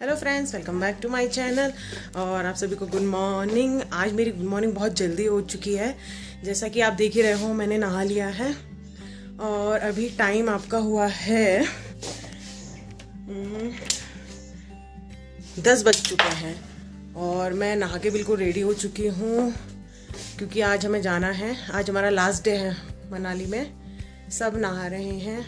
Hello friends, welcome back to my channel. और आप सभी को गुड मॉर्निंग। आज मेरी गुड मॉर्निंग बहुत जल्दी हो चुकी है। जैसा कि आप देख ही रहे हो, मैंने नहा लिया है और अभी टाइम आपका हुआ है 10 बज चुके हैं और मैं नहा के बिल्कुल रेडी हो चुकी हूँ क्योंकि आज हमें जाना है। आज हमारा लास्ट डे है मनाली में। सब नहा रहे हैं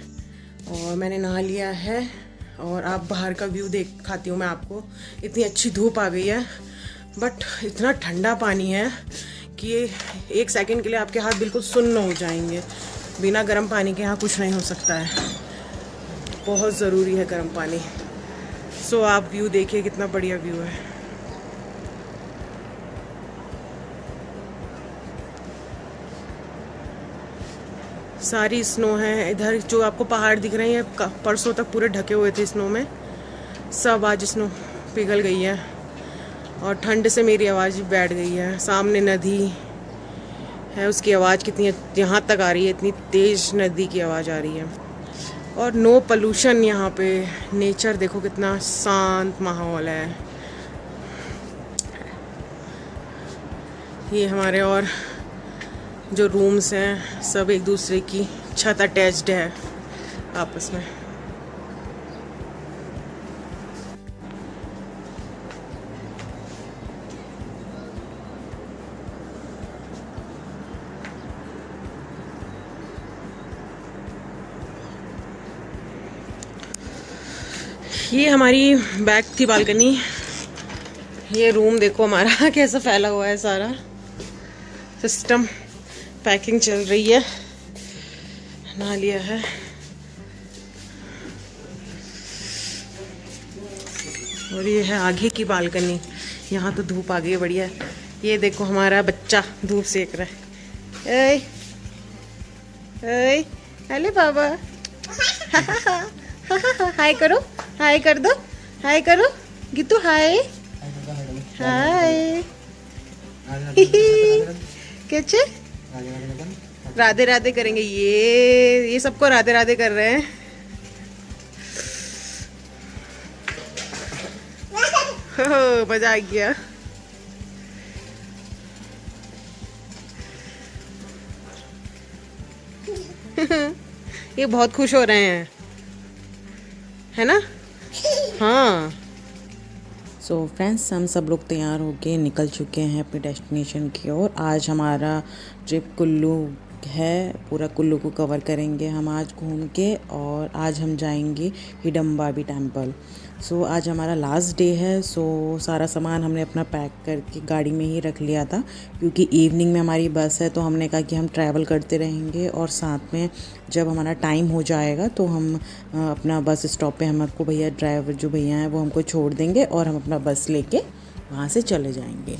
और मैंने नहा लिया है। और आप बाहर का व्यू दिखाती हूँ मैं आपको। इतनी अच्छी धूप आ गई है बट इतना ठंडा पानी है कि एक सेकंड के लिए आपके हाथ बिल्कुल सुन्न हो जाएंगे। बिना गर्म पानी के यहाँ कुछ नहीं हो सकता है। बहुत ज़रूरी है गर्म पानी। सो आप व्यू देखिए, कितना बढ़िया व्यू है। सारी स्नो है इधर। जो आपको पहाड़ दिख रहे हैं परसों तक पूरे ढके हुए थे स्नो में, सब आज स्नो पिघल गई है और ठंड से मेरी आवाज़ भी बैठ गई है। सामने नदी है, उसकी आवाज़ कितनी यहाँ तक आ रही है, इतनी तेज़ नदी की आवाज़ आ रही है। और नो पोल्यूशन यहाँ पे। नेचर देखो कितना शांत माहौल है। ये हमारे और जो रूम्स हैं सब एक दूसरे की छत अटैच्ड है आपस में। ये हमारी बैक की बालकनी। ये रूम देखो हमारा कैसा फैला हुआ है। सारा सिस्टम पैकिंग चल रही है। नहा लिया है और ये है आगे की बालकनी। यहाँ तो धूप आ गई है बढ़िया। ये देखो हमारा बच्चा धूप सेक रहा है। ए ए हेलो बाबा। हाय करो, हाय कर दो, हाय करो गीतू, हाय हाय। कैसे राधे राधे करेंगे। ये सबको राधे राधे कर रहे हैं। हो मजा आ गया। ये बहुत खुश हो रहे हैं, है ना? हाँ। सो फ्रेंड्स, हम सब लोग तैयार होके निकल चुके हैं अपने डेस्टिनेशन की ओर। आज हमारा ट्रिप कुल्लू है। पूरा कुल्लू को कवर करेंगे हम आज घूम के। और आज हम जाएंगे हिडम्बाबी टेम्पल। सो आज हमारा लास्ट डे है। सो सारा सामान हमने अपना पैक करके गाड़ी में ही रख लिया था क्योंकि इवनिंग में हमारी बस है। तो हमने कहा कि हम ट्रैवल करते रहेंगे और साथ में जब हमारा टाइम हो जाएगा तो हम अपना बस स्टॉप पे हमको भैया ड्राइवर जो भैया हैं वो हमको छोड़ देंगे और हम अपना बस लेके वहाँ से चले जाएंगे।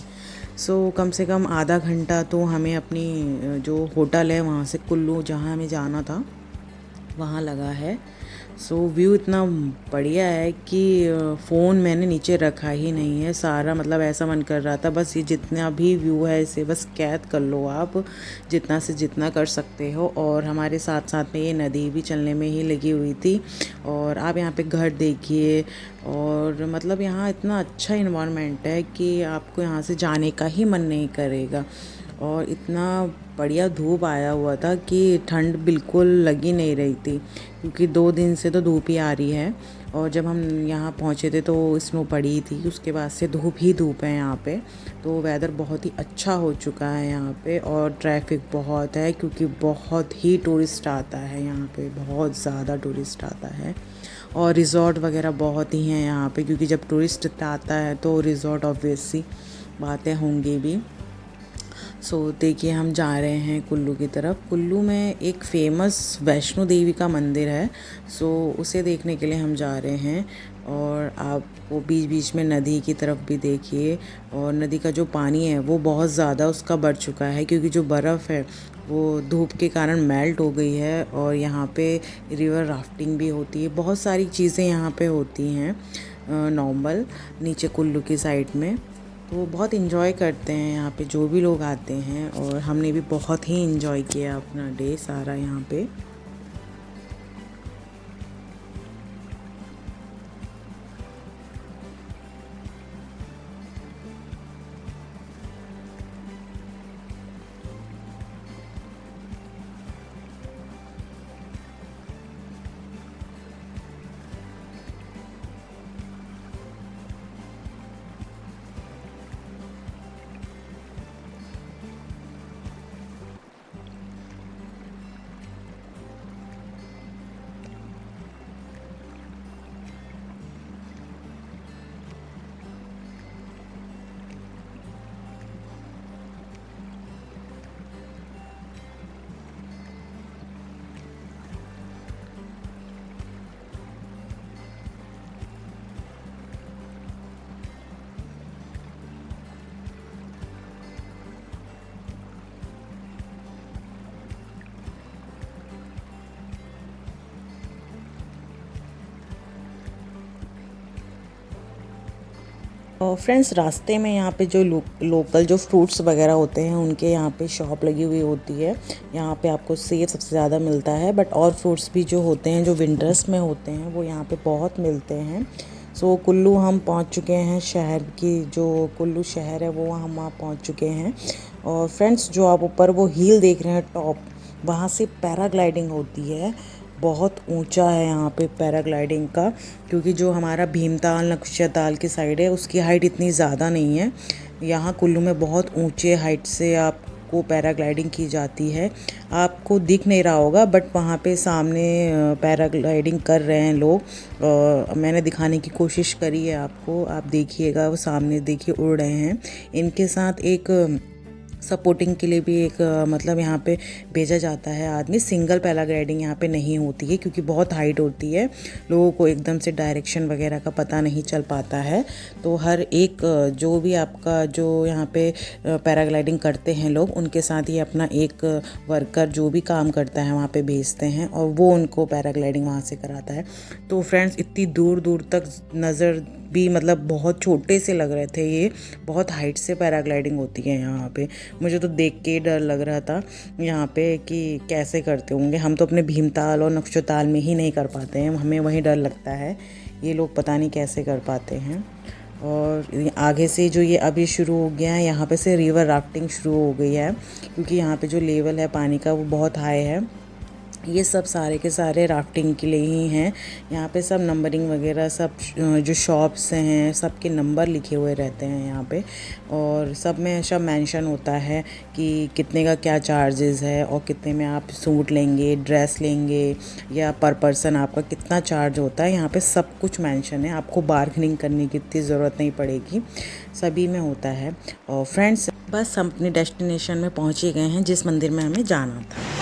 सो कम से कम आधा घंटा तो हमें अपनी जो होटल है वहाँ से कुल्लू जहाँ हमें जाना था वहाँ लगा है। सो व्यू इतना बढ़िया है कि फ़ोन मैंने नीचे रखा ही नहीं है। सारा मतलब ऐसा मन कर रहा था बस ये जितना भी व्यू है इसे बस कैद कर लो आप जितना से जितना कर सकते हो। और हमारे साथ साथ में ये नदी भी चलने में ही लगी हुई थी। और आप यहाँ पे घर देखिए और मतलब यहाँ इतना अच्छा इन्वायरमेंट है कि आपको यहाँ से जाने का ही मन नहीं करेगा। और इतना बढ़िया धूप आया हुआ था कि ठंड बिल्कुल लगी नहीं रही थी क्योंकि 2 दिन से तो धूप ही आ रही है। और जब हम यहाँ पहुँचे थे तो स्नो पड़ी थी, उसके बाद से धूप ही धूप है यहाँ पे। तो वेदर बहुत ही अच्छा हो चुका है यहाँ पे। और ट्रैफिक बहुत है क्योंकि बहुत ही टूरिस्ट आता है यहाँ पे, बहुत ज़्यादा टूरिस्ट आता है। और रिज़ॉर्ट वगैरह बहुत ही हैं यहाँ पे क्योंकि जब टूरिस्ट आता है तो रिज़ॉर्ट ऑब्वियसली बातें होंगी भी। सो देखिए हम जा रहे हैं कुल्लू की तरफ। कुल्लू में एक फ़ेमस वैष्णो देवी का मंदिर है। सो उसे देखने के लिए हम जा रहे हैं। और आप वो बीच बीच में नदी की तरफ भी देखिए। और नदी का जो पानी है वो बहुत ज़्यादा उसका बढ़ चुका है क्योंकि जो बर्फ़ है वो धूप के कारण मेल्ट हो गई है। और यहाँ पे रिवर राफ्टिंग भी होती है, बहुत सारी चीज़ें यहाँ पे होती हैं नॉर्मल नीचे कुल्लू की साइड में। तो बहुत इन्जॉय करते हैं यहाँ पे जो भी लोग आते हैं। और हमने भी बहुत ही इन्जॉय किया अपना डे सारा यहाँ पे। और फ्रेंड्स रास्ते में यहाँ पे जो लोकल जो फ्रूट्स वगैरह होते हैं उनके यहाँ पे शॉप लगी हुई होती है। यहाँ पे आपको सेब सबसे ज़्यादा मिलता है, बट और फ्रूट्स भी जो होते हैं जो विंटर्स में होते हैं वो यहाँ पे बहुत मिलते हैं। सो कुल्लू हम पहुँच चुके हैं, शहर की जो कुल्लू शहर है वो हम वहाँ पहुँच चुके हैं। और फ्रेंड्स जो आप ऊपर वो हील देख रहे हैं टॉप, वहाँ से पैराग्लाइडिंग होती है। बहुत ऊंचा है यहाँ पे पैराग्लाइडिंग का, क्योंकि जो हमारा भीमताल नक्शताल की साइड है उसकी हाइट इतनी ज़्यादा नहीं है। यहाँ कुल्लू में बहुत ऊंचे हाइट से आपको पैराग्लाइडिंग की जाती है। आपको दिख नहीं रहा होगा बट वहाँ पे सामने पैराग्लाइडिंग कर रहे हैं लोग। मैंने दिखाने की कोशिश करी है आपको, आप देखिएगा, वो सामने देखिए उड़ रहे हैं। इनके साथ एक सपोर्टिंग के लिए भी एक मतलब यहाँ पे भेजा जाता है आदमी। सिंगल पैराग्लाइडिंग यहाँ पे नहीं होती है क्योंकि बहुत हाइट होती है, लोगों को एकदम से डायरेक्शन वगैरह का पता नहीं चल पाता है। तो हर एक जो भी आपका जो यहाँ पे पैराग्लाइडिंग करते हैं लोग, उनके साथ ही अपना एक वर्कर जो भी काम करता है वहाँ पे भेजते हैं और वो उनको पैराग्लाइडिंग वहाँ से कराता है। तो फ्रेंड्स इतनी दूर दूर तक नज़र भी मतलब बहुत छोटे से लग रहे थे। ये बहुत हाइट से पैराग्लाइडिंग होती है यहाँ पे। मुझे तो देख के डर लग रहा था यहाँ पे कि कैसे करते होंगे। हम तो अपने भीमताल और नक्शताल में ही नहीं कर पाते हैं, हमें वहीं डर लगता है। ये लोग पता नहीं कैसे कर पाते हैं। और आगे से जो ये अभी शुरू हो गया है, यहाँ पे से रिवर राफ्टिंग शुरू हो गई है, क्योंकि यहाँ पे जो लेवल है पानी का वो बहुत हाई है। ये सब सारे के सारे राफ्टिंग के लिए ही हैं। यहाँ पे सब नंबरिंग वगैरह सब जो शॉप्स हैं सबके नंबर लिखे हुए रहते हैं यहाँ पे, और सब में सब मेंशन होता है कि कितने का क्या चार्जेस है और कितने में आप सूट लेंगे, ड्रेस लेंगे, या पर पर्सन आपका कितना चार्ज होता है। यहाँ पे सब कुछ मेंशन है, आपको बार्गेनिंग करने की इतनी ज़रूरत नहीं पड़ेगी, सभी में होता है। और फ्रेंड्स बस हम अपने डेस्टिनेशन में पहुँच ही गए हैं जिस मंदिर में हमें जाना था।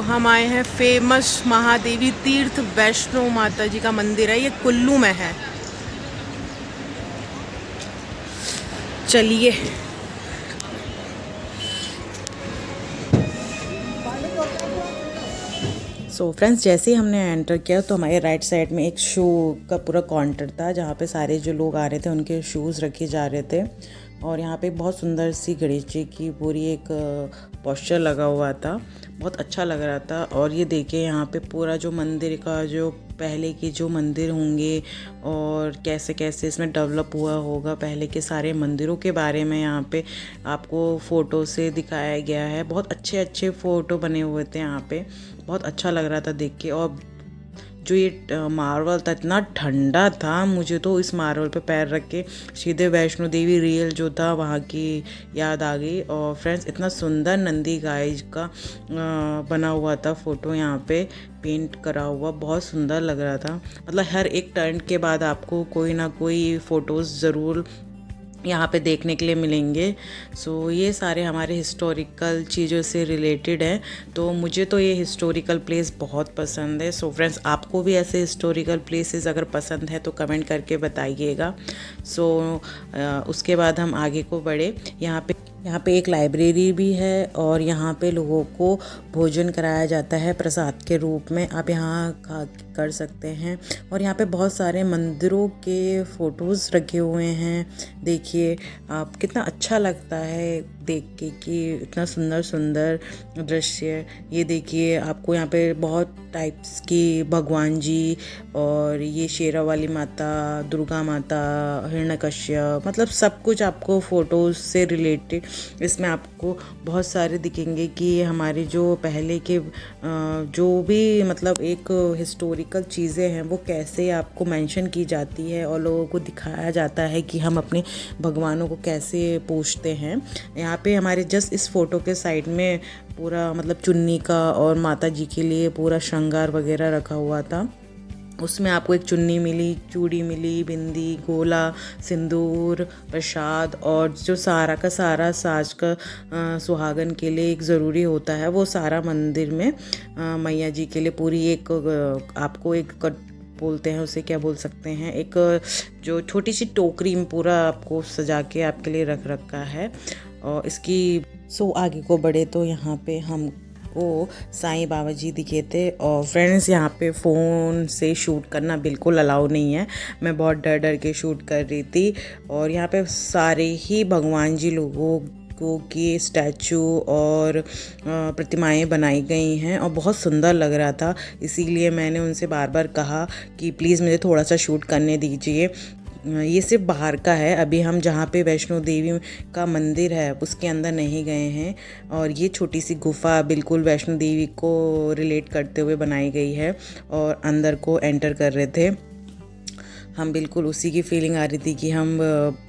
हम आए हैं फेमस महादेवी तीर्थ वैष्णो माता जी का मंदिर है, ये कुल्लू में है। चलिए फ्रेंड्स जैसे ही हमने एंटर किया तो हमारे राइट साइड में एक शू का पूरा काउंटर था, जहाँ पे सारे जो लोग आ रहे थे उनके शूज़ रखे जा रहे थे। और यहाँ पे बहुत सुंदर सी गणेश जी की पूरी एक पोस्चर लगा हुआ था, बहुत अच्छा लग रहा था। और ये देखिए यहाँ पे पूरा जो मंदिर का जो पहले के जो मंदिर होंगे और कैसे कैसे इसमें डेवलप हुआ होगा, पहले के सारे मंदिरों के बारे में यहाँ पे आपको फ़ोटो से दिखाया गया है। बहुत अच्छे अच्छे फ़ोटो बने हुए थे यहाँ पे, बहुत अच्छा लग रहा था देख के। और जो ये मार्बल था इतना ठंडा था, मुझे तो इस मार्बल पे पैर रख के सीधे वैष्णो देवी रियल जो था वहाँ की याद आ गई। और फ्रेंड्स इतना सुंदर नंदी गाय का बना हुआ था फ़ोटो, यहाँ पे पेंट करा हुआ, बहुत सुंदर लग रहा था। मतलब हर एक टर्न के बाद आपको कोई ना कोई फ़ोटोज़ ज़रूर यहाँ पे देखने के लिए मिलेंगे। ये सारे हमारे हिस्टोरिकल चीज़ों से रिलेटेड है, तो मुझे तो ये हिस्टोरिकल प्लेस बहुत पसंद है। फ्रेंड्स आपको भी ऐसे हिस्टोरिकल प्लेसेस अगर पसंद है तो कमेंट करके बताइएगा। उसके बाद हम आगे को बढ़े। यहाँ पे एक लाइब्रेरी भी है और यहाँ पे लोगों को भोजन कराया जाता है प्रसाद के रूप में, आप यहाँ खा कर सकते हैं। और यहाँ पे बहुत सारे मंदिरों के फ़ोटोज़ रखे हुए हैं, देखिए आप, कितना अच्छा लगता है देख के कि इतना सुंदर सुंदर दृश्य। ये देखिए आपको यहाँ पे बहुत टाइप्स की भगवान जी, और ये शेरा वाली माता, दुर्गा माता, हिरण्यकश्यप, मतलब सब कुछ आपको फ़ोटोज़ से रिलेटेड इसमें आपको बहुत सारे दिखेंगे कि हमारे जो पहले के जो भी मतलब एक हिस्टोरिकल चीज़ें हैं वो कैसे आपको मेंशन की जाती है और लोगों को दिखाया जाता है कि हम अपने भगवानों को कैसे पूजते हैं। यहाँ पे हमारे जस्ट इस फ़ोटो के साइड में पूरा मतलब चुन्नी का और माता जी के लिए पूरा श्रृंगार वगैरह रखा हुआ था। उसमें आपको एक चुन्नी मिली, चूड़ी मिली, बिंदी, गोला, सिंदूर, प्रसाद, और जो सारा का सारा साज का सुहागन के लिए एक ज़रूरी होता है वो सारा मंदिर में मैया जी के लिए पूरी एक आपको एक बोलते हैं, उसे क्या बोल सकते हैं, एक जो छोटी सी टोकरी में पूरा आपको सजा के आपके लिए रख रखा है। और इसकी सो आगे को बढ़े तो यहाँ पे हमको साईं बाबा जी दिखे थे। और फ्रेंड्स यहाँ पे फ़ोन से शूट करना बिल्कुल अलाउ नहीं है। मैं बहुत डर डर के शूट कर रही थी। और यहाँ पे सारे ही भगवान जी लोगों की स्टैचू और प्रतिमाएं बनाई गई हैं और बहुत सुंदर लग रहा था। इसीलिए मैंने उनसे बार बार कहा कि प्लीज़ मुझे थोड़ा सा शूट करने दीजिए। ये सिर्फ बाहर का है, अभी हम जहाँ पे वैष्णो देवी का मंदिर है उसके अंदर नहीं गए हैं। और ये छोटी सी गुफा बिल्कुल वैष्णो देवी को रिलेट करते हुए बनाई गई है और अंदर को एंटर कर रहे थे हम। बिल्कुल उसी की फीलिंग आ रही थी कि हम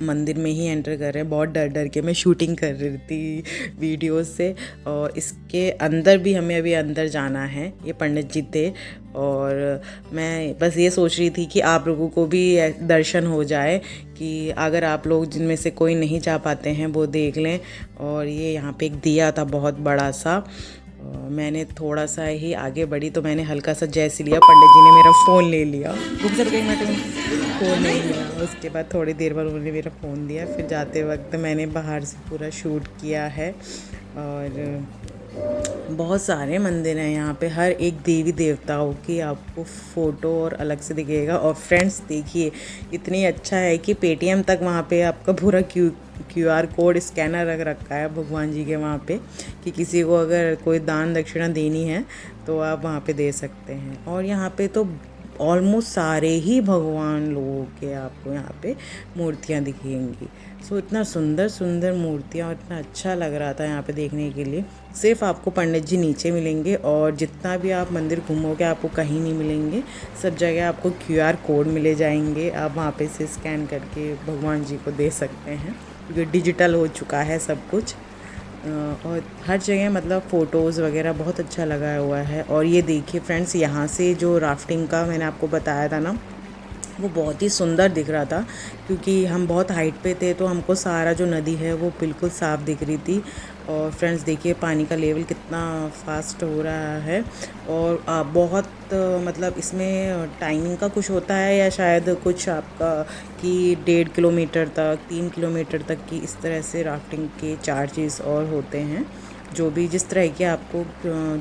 मंदिर में ही एंटर कर रहे हैं। बहुत डर डर के मैं शूटिंग कर रही थी वीडियोस से। और इसके अंदर भी हमें अभी अंदर जाना है। ये पंडित जी थे और मैं बस ये सोच रही थी कि आप लोगों को भी दर्शन हो जाए, कि अगर आप लोग जिनमें से कोई नहीं जा पाते हैं वो देख लें। और ये यहाँ पे एक दिया था बहुत बड़ा सा। मैंने थोड़ा सा ही आगे बढ़ी तो मैंने हल्का सा जैसे लिया, पंडित जी ने मेरा फ़ोन ले लिया। फ़ोन ले लिया। उसके बाद थोड़ी देर बाद उन्होंने मेरा फ़ोन दिया। फिर जाते वक्त मैंने बाहर से पूरा शूट किया है। और बहुत सारे मंदिर हैं यहाँ पे, हर एक देवी देवताओं की आपको फ़ोटो और अलग से दिखेगा। और फ्रेंड्स देखिए इतनी अच्छा है कि पेटीएम तक वहाँ पे आपका पूरा क्यूआर कोड स्कैनर रख रखा है भगवान जी के वहाँ पे, कि किसी को अगर कोई दान दक्षिणा देनी है तो आप वहाँ पे दे सकते हैं। और यहाँ पे तो ऑलमोस्ट सारे ही भगवान लोगों के आपको यहाँ पे मूर्तियाँ दिखेंगी। सो इतना सुंदर सुंदर मूर्तियाँ और इतना अच्छा लग रहा था यहाँ पे देखने के लिए। सिर्फ आपको पंडित जी नीचे मिलेंगे और जितना भी आप मंदिर घूमोगे आपको कहीं नहीं मिलेंगे। सब जगह आपको क्यूआर कोड मिले जाएंगे, आप वहाँ पे से स्कैन करके भगवान जी को दे सकते हैं, क्योंकि डिजिटल हो चुका है सब कुछ। और हर जगह मतलब फ़ोटोज़ वगैरह बहुत अच्छा लगा हुआ है। और ये देखिए फ्रेंड्स, यहाँ से जो राफ्टिंग का मैंने आपको बताया था ना, वो बहुत ही सुंदर दिख रहा था, क्योंकि हम बहुत हाइट पे थे तो हमको सारा जो नदी है वो बिल्कुल साफ़ दिख रही थी। और फ्रेंड्स देखिए पानी का लेवल कितना फास्ट हो रहा है। और बहुत मतलब इसमें टाइमिंग का कुछ होता है या शायद कुछ आपका कि 1.5 किलोमीटर तक 3 किलोमीटर तक की इस तरह से राफ्टिंग के चार्जेस और होते हैं। जो भी जिस तरह की आपको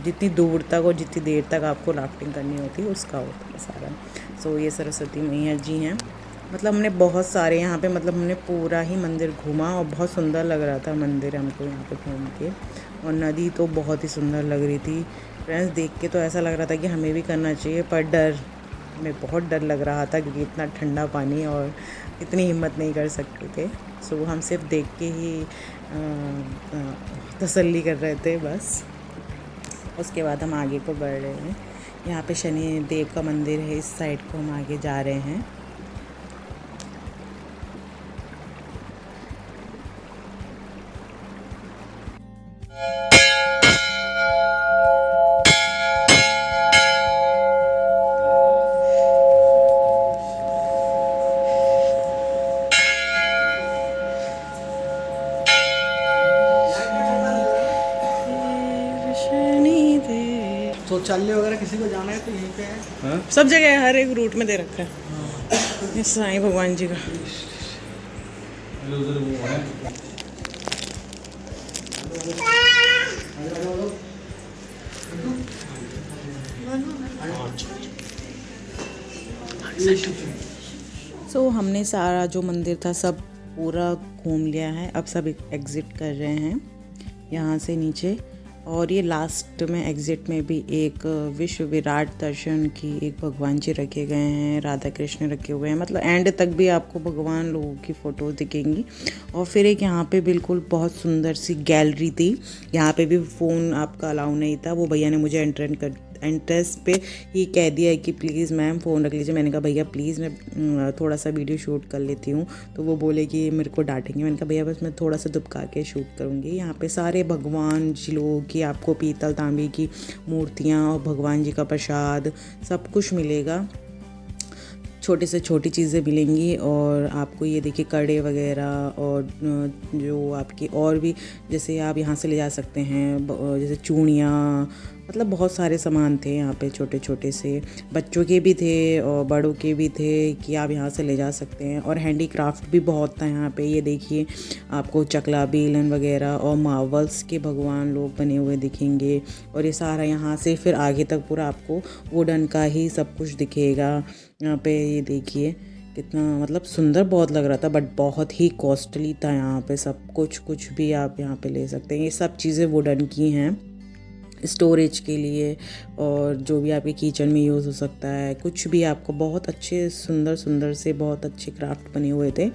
जितनी दूर तक और जितनी देर तक आपको राफ्टिंग करनी होती है उसका होता है सारा। सो ये सरस्वती मैया जी हैं। मतलब हमने बहुत सारे यहाँ पे मतलब हमने पूरा ही मंदिर घूमा और बहुत सुंदर लग रहा था मंदिर हमको यहाँ पे घूम के। और नदी तो बहुत ही सुंदर लग रही थी फ्रेंड्स, देख के तो ऐसा लग रहा था कि हमें भी करना चाहिए, पर हमें बहुत डर लग रहा था क्योंकि इतना ठंडा पानी और इतनी हिम्मत नहीं कर सकते थे। सो हम सिर्फ देख के ही तसल्ली कर रहे थे बस। उसके बाद हम आगे को बढ़ रहे हैं। यहाँ पे शनि देव का मंदिर है, इस साइड को हम आगे जा रहे हैं। तो चलने वगैरह किसी को जाना है तो यहीं पे है। हाँ? सब जगह है, हर एक रूट में दे रखा है। ये साईं भगवान जी का। सो हमने सारा जो मंदिर था सब पूरा घूम लिया है। अब सब एग्ज़िट कर रहे हैं यहाँ से नीचे। और ये लास्ट में एग्ज़िट में भी एक विश्व विराट दर्शन की एक भगवान जी रखे गए हैं, राधा कृष्ण रखे हुए हैं। मतलब एंड तक भी आपको भगवान लोगों की फ़ोटोज़ दिखेंगी। और फिर एक यहाँ पे बिल्कुल बहुत सुंदर सी गैलरी थी। यहाँ पे भी फ़ोन आपका अलाउ नहीं था। वो भैया ने मुझे एंट्रेंस पे ही कह दिया है कि प्लीज़ मैम फ़ोन रख लीजिए। मैंने कहा भैया प्लीज़ मैं थोड़ा सा वीडियो शूट कर लेती हूँ। तो वो बोले कि मेरे को डांटेंगे। मैंने कहा भैया बस मैं थोड़ा सा दुबका के शूट करूँगी। यहाँ पे सारे भगवान जी लोगों की आपको पीतल तांबे की मूर्तियाँ और भगवान जी का प्रसाद सब कुछ मिलेगा। छोटे से छोटी चीज़ें मिलेंगी। और आपको ये देखिए कड़े वगैरह और जो आपकी और भी जैसे आप यहाँ से ले जा सकते हैं, जैसे चूड़ियाँ मतलब बहुत सारे सामान थे यहाँ पे, छोटे छोटे से बच्चों के भी थे और बड़ों के भी थे कि आप यहाँ से ले जा सकते हैं। और हैंडीक्राफ्ट भी बहुत था यहाँ पे। ये देखिए आपको चकला बेलन वगैरह और मार्वल्स के भगवान लोग बने हुए दिखेंगे। और ये सारा यहाँ से फिर आगे तक पूरा आपको वुडन का ही सब कुछ दिखेगा यहाँ पे। ये देखिए कितना मतलब सुंदर बहुत लग रहा था, बट बहुत ही कॉस्टली था यहाँ पे सब कुछ। कुछ भी आप यहाँ पे ले सकते हैं। ये सब चीज़ें वुडन की हैं स्टोरेज के लिए, और जो भी आपके किचन में यूज़ हो सकता है। कुछ भी आपको बहुत अच्छे सुंदर सुंदर से बहुत अच्छे क्राफ्ट बने हुए थे,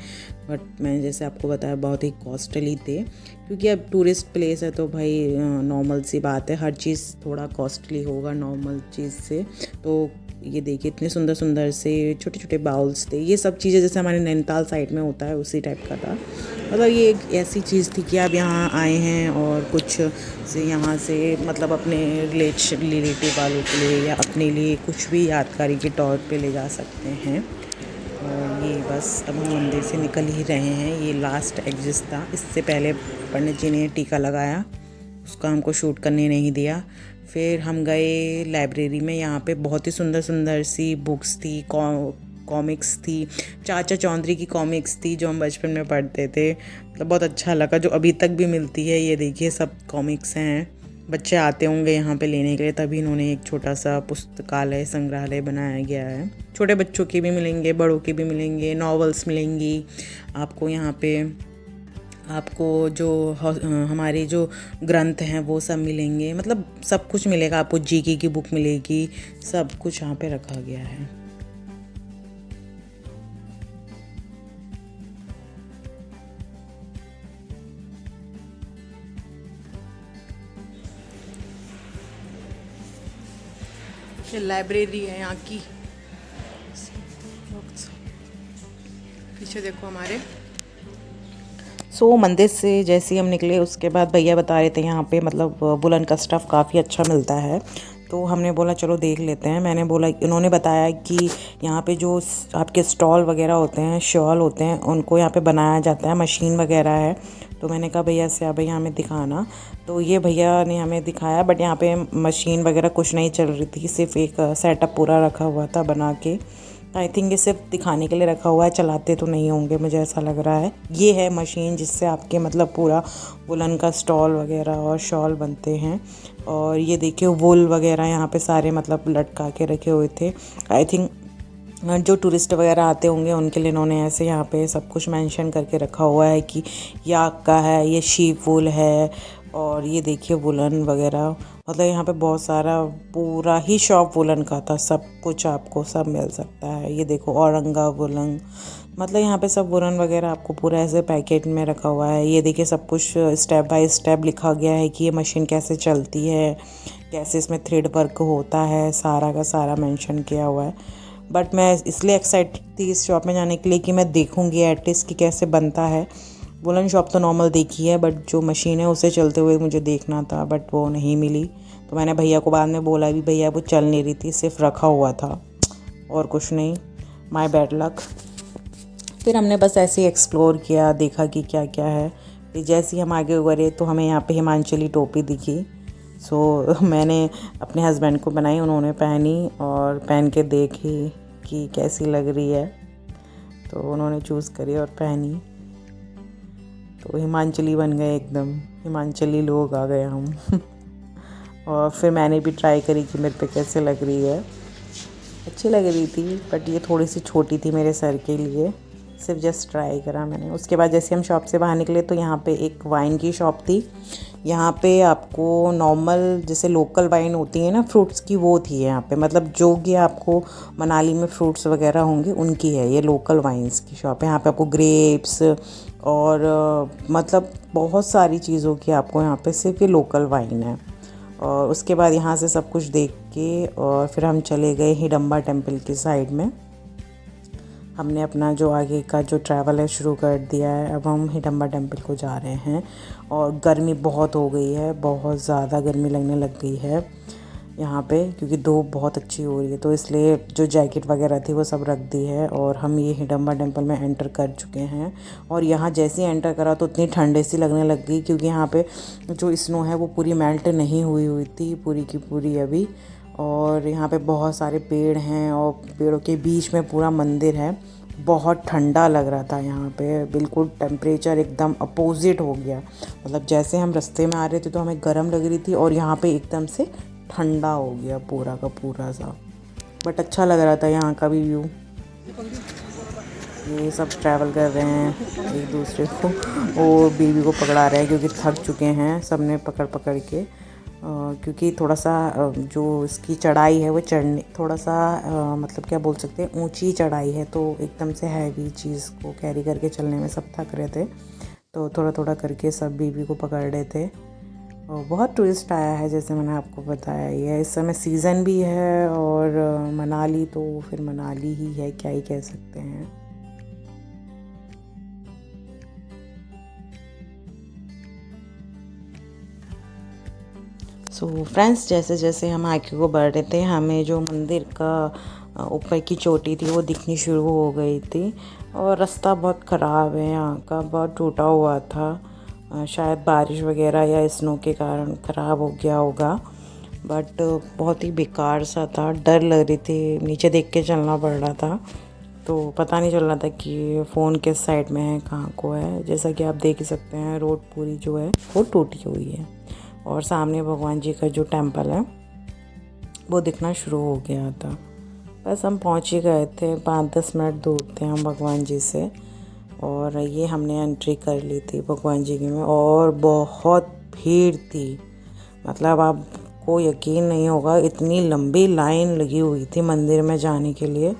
बट मैं जैसे आपको बताया बहुत ही कॉस्टली थे, क्योंकि अब टूरिस्ट प्लेस है तो भाई नॉर्मल सी बात है, हर चीज़ थोड़ा कॉस्टली होगा नॉर्मल चीज़ से। तो ये देखिए इतने सुंदर सुंदर से छोटे छोटे बाउल्स थे। ये सब चीज़ें जैसे हमारे नैनीताल साइड में होता है उसी टाइप का था। मतलब ये एक ऐसी चीज़ थी कि आप यहाँ आए हैं और कुछ से यहाँ से मतलब अपने रिलेटिव वालों के लिए या अपने लिए कुछ भी यादगारी के तौर पे ले जा सकते हैं। और ये बस अब हम मंदिर से निकल ही रहे हैं। ये लास्ट एग्जिट था। इससे पहले पंडित जी ने टीका लगाया, उसका हमको शूट करने नहीं दिया। फिर हम गए लाइब्रेरी में। यहाँ पे बहुत ही सुंदर सुंदर सी बुक्स थी, कॉमिक्स थी। चाचा चौधरी की कॉमिक्स थी जो हम बचपन में पढ़ते थे। मतलब बहुत अच्छा लगा, जो अभी तक भी मिलती है। ये देखिए सब कॉमिक्स हैं। बच्चे आते होंगे यहाँ पे लेने के लिए, तभी इन्होंने एक छोटा सा पुस्तकालय संग्रहालय बनाया गया है। छोटे बच्चों के भी मिलेंगे, बड़ों के भी मिलेंगे, नॉवेल्स मिलेंगी आपको यहाँ पे। आपको जो हमारे जो ग्रंथ हैं वो सब मिलेंगे, मतलब सब कुछ मिलेगा आपको। जीके की बुक मिलेगी, सब कुछ यहाँ पे रखा गया है। ये लाइब्रेरी है यहाँ की। पीछे देखो हमारे। मंदिर से जैसे ही हम निकले उसके बाद भैया बता रहे थे यहाँ पे मतलब वुलन का स्टफ़ काफ़ी अच्छा मिलता है। तो हमने बोला चलो देख लेते हैं। मैंने बोला, उन्होंने बताया कि यहाँ पे जो आपके स्टॉल वगैरह होते हैं, शॉल होते हैं, उनको यहाँ पे बनाया जाता है, मशीन वगैरह है। तो मैंने कहा भैया से आप भैया हमें दिखाना। तो ये भैया ने हमें दिखाया, बट यहाँ पे मशीन वगैरह कुछ नहीं चल रही थी, सिर्फ एक सेटअप पूरा रखा हुआ था बना के। आई थिंक ये सिर्फ दिखाने के लिए रखा हुआ है, चलाते तो नहीं होंगे, मुझे ऐसा लग रहा है। ये है मशीन जिससे आपके मतलब पूरा वुलन का स्टॉल वगैरह और शॉल बनते हैं। और ये देखिए वुल वगैरह यहाँ पे सारे मतलब लटका के रखे हुए थे। आई थिंक जो टूरिस्ट वगैरह आते होंगे उनके लिए इन्होंने ऐसे यहाँ पे सब कुछ मेंशन करके रखा हुआ है कि याक का है, ये शीप वुल है, और ये देखिए वुलन वगैरह। मतलब यहाँ पे बहुत सारा पूरा ही शॉप वुलन का था, सब कुछ आपको सब मिल सकता है। ये देखो औरंगा वुलन, मतलब यहाँ पे सब वुलन वगैरह आपको पूरा ऐसे पैकेट में रखा हुआ है। ये देखिए सब कुछ स्टेप बाय स्टेप लिखा गया है कि ये मशीन कैसे चलती है, कैसे इसमें थ्रेड वर्क होता है, सारा का सारा मेंशन किया हुआ है। बट मैं इसलिए एक्साइटेड थी इस शॉप में जाने के लिए कि मैं देखूँगी एटलीस्ट कि कैसे बनता है। वुलन शॉप तो नॉर्मल देखी है, बट जो मशीन है उसे चलते हुए मुझे देखना था, बट वो नहीं मिली। तो मैंने भैया को बाद में बोला भी भैया वो चल नहीं रही थी, सिर्फ रखा हुआ था और कुछ नहीं। My bad luck. फिर हमने बस ऐसे ही एक्सप्लोर किया, देखा कि क्या क्या है। फिर जैसे ही हम आगे बढ़े तो हमें यहाँ पे हिमाचली टोपी दिखी। मैंने अपने हस्बैंड को बनाई, उन्होंने पहनी और पहन के देखी कि कैसी लग रही है। तो उन्होंने चूज़ करी और पहनी, तो हिमाचली बन गए, एकदम हिमाचली लोग आ गए हम। और फिर मैंने भी ट्राई करी कि मेरे पे कैसे लग रही है। अच्छी लग रही थी, बट ये थोड़ी सी छोटी थी मेरे सर के लिए, सिर्फ जस्ट ट्राई करा मैंने। उसके बाद जैसे हम शॉप से बाहर निकले तो यहाँ पे एक वाइन की शॉप थी। यहाँ पे आपको नॉर्मल जैसे लोकल वाइन होती है ना फ्रूट्स की, वो थी यहाँ पे। मतलब जो कि आपको मनाली में फ्रूट्स वगैरह होंगे उनकी है ये लोकल वाइन्स की शॉप है। यहाँ पे आपको ग्रेप्स और मतलब बहुत सारी चीज़ों की आपको यहाँ पे सिर्फ ये लोकल वाइन है। और उसके बाद यहाँ से सब कुछ देख के और फिर हम चले गए हिडम्बा टेम्पल की साइड में। हमने अपना जो आगे का जो ट्रैवल है शुरू कर दिया है। अब हम हिडम्बा टेम्पल को जा रहे हैं। और गर्मी बहुत हो गई है, बहुत ज़्यादा गर्मी लगने लग गई है। यहाँ पे, क्योंकि धूप बहुत अच्छी हो रही है, तो इसलिए जो जैकेट वगैरह थी वो सब रख दी है। और हम ये हिडम्बा टेम्पल में एंटर कर चुके हैं। और यहाँ जैसे ही एंटर करा तो इतनी ठंडे सी लगने लग गई, क्योंकि यहाँ पे जो स्नो है वो पूरी मेल्ट नहीं हुई थी पूरी की पूरी अभी। और यहाँ पे बहुत सारे पेड़ हैं और पेड़ों के बीच में पूरा मंदिर है। बहुत ठंडा लग रहा था यहाँ पे, बिल्कुल टेम्परेचर एकदम अपोजिट हो गया। मतलब जैसे हम रास्ते में आ रहे थे तो हमें गर्म लग रही थी, और यहाँ पे एकदम से ठंडा हो गया पूरा का पूरा सा। बट अच्छा लग रहा था यहाँ का भी व्यू। ये सब ट्रैवल कर रहे हैं एक दूसरे को, और बेबी को पकड़ा रहे हैं क्योंकि थक चुके हैं सब ने पकड़ पकड़ के। क्योंकि थोड़ा सा जो इसकी चढ़ाई है वो चढ़ने थोड़ा सा मतलब क्या बोल सकते हैं, ऊंची चढ़ाई है, तो एकदम से हैवी चीज़ को कैरी करके चलने में सब थक रहे थे। तो थोड़ा थोड़ा करके सब बेबी को पकड़ रहे थे। और बहुत टूरिस्ट आया है, जैसे मैंने आपको बताया। ये इस समय सीज़न भी है, और मनाली तो फिर मनाली ही है, क्या ही कह सकते हैं। सो फ्रेंड्स, जैसे जैसे हम आगे को बढ़ रहे थे, हमें जो मंदिर का ऊपर की चोटी थी वो दिखनी शुरू हो गई थी। और रास्ता बहुत ख़राब है यहाँ का, बहुत टूटा हुआ था। शायद बारिश वगैरह या स्नो के कारण ख़राब हो गया होगा। बट बहुत ही बेकार सा था, डर लग रही थी, नीचे देख के चलना पड़ रहा था। तो पता नहीं चल रहा था कि फ़ोन किस साइड में है, कहाँ को है। जैसा कि आप देख ही सकते हैं, रोड पूरी जो है वो टूटी हुई है। और सामने भगवान जी का जो टेंपल है वो दिखना शुरू हो गया था। बस हम पहुंच ही गए थे, 5-10 मिनट दूर थे हम भगवान जी से। और ये हमने एंट्री कर ली थी भगवान जी की में, और बहुत भीड़ थी। मतलब आपको यकीन नहीं होगा, इतनी लंबी लाइन लगी हुई थी मंदिर में जाने के लिए।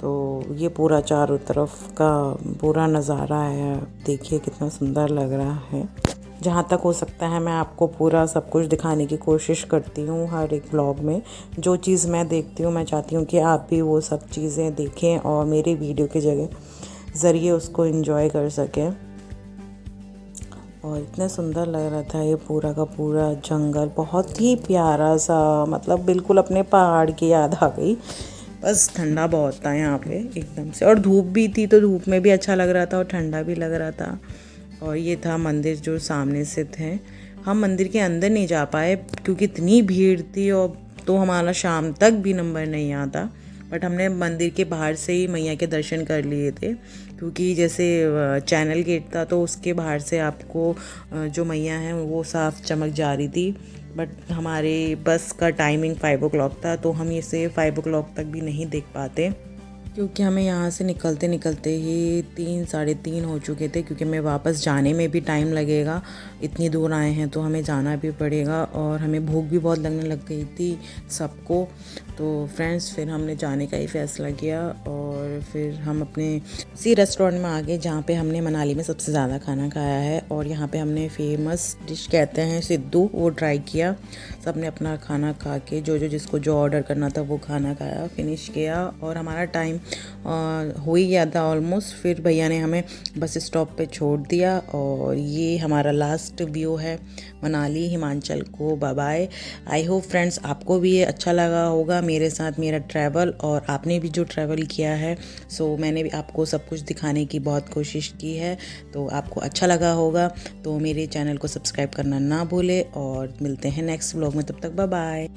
तो ये पूरा चारों तरफ का पूरा नज़ारा है, देखिए कितना सुंदर लग रहा है। जहाँ तक हो सकता है मैं आपको पूरा सब कुछ दिखाने की कोशिश करती हूँ हर एक ब्लॉग में। जो चीज़ मैं देखती हूँ मैं चाहती हूँ कि आप भी वो सब चीज़ें देखें और मेरे वीडियो के ज़रिए उसको एंजॉय कर सकें। और इतना सुंदर लग रहा था ये पूरा का पूरा जंगल, बहुत ही प्यारा सा, मतलब बिल्कुल अपने पहाड़ की याद आ गई। बस ठंडा बहुत था यहाँ पे एकदम से, और धूप भी थी, तो धूप में भी अच्छा लग रहा था और ठंडा भी लग रहा था। और ये था मंदिर जो सामने से थे। हम मंदिर के अंदर नहीं जा पाए क्योंकि इतनी भीड़ थी, और तो हमारा शाम तक भी नंबर नहीं आता। बट हमने मंदिर के बाहर से ही मैया के दर्शन कर लिए थे, क्योंकि जैसे चैनल गेट था तो उसके बाहर से आपको जो मैया हैं वो साफ चमक जा रही थी। बट हमारे बस का टाइमिंग 5 o'clock था, तो हम इसे 5 o'clock तक भी नहीं देख पाते, क्योंकि हमें यहाँ से निकलते निकलते ही 3-3:30 हो चुके थे। क्योंकि हमें वापस जाने में भी टाइम लगेगा, इतनी दूर आए हैं तो हमें जाना भी पड़ेगा, और हमें भूख भी बहुत लगने लग गई थी सबको। तो फ्रेंड्स, फिर हमने जाने का ही फ़ैसला किया, और फिर हम अपने उसी रेस्टोरेंट में आ गए जहाँ पे हमने मनाली में सबसे ज़्यादा खाना खाया है। और यहाँ पे हमने फेमस डिश कहते हैं सिद्धू, वो ट्राई किया। सब ने अपना खाना खा के जो जिसको जो ऑर्डर करना था वो खाना खाया, फिनिश किया, और हमारा टाइम हो ही गया था ऑलमोस्ट। फिर भैया ने हमें बस स्टॉप पे छोड़ दिया, और ये हमारा लास्ट व्यू है मनाली हिमाचल को। Bye bye. I hope friends आपको भी ये अच्छा लगा होगा मेरे साथ मेरा ट्रैवल, और आपने भी जो ट्रैवल किया है। सो मैंने भी आपको सब कुछ दिखाने की बहुत कोशिश की है, तो आपको अच्छा लगा होगा। तो मेरे चैनल को सब्सक्राइब करना ना भूले, और मिलते हैं नेक्स्ट व्लॉग में। तब तक बाय बाय।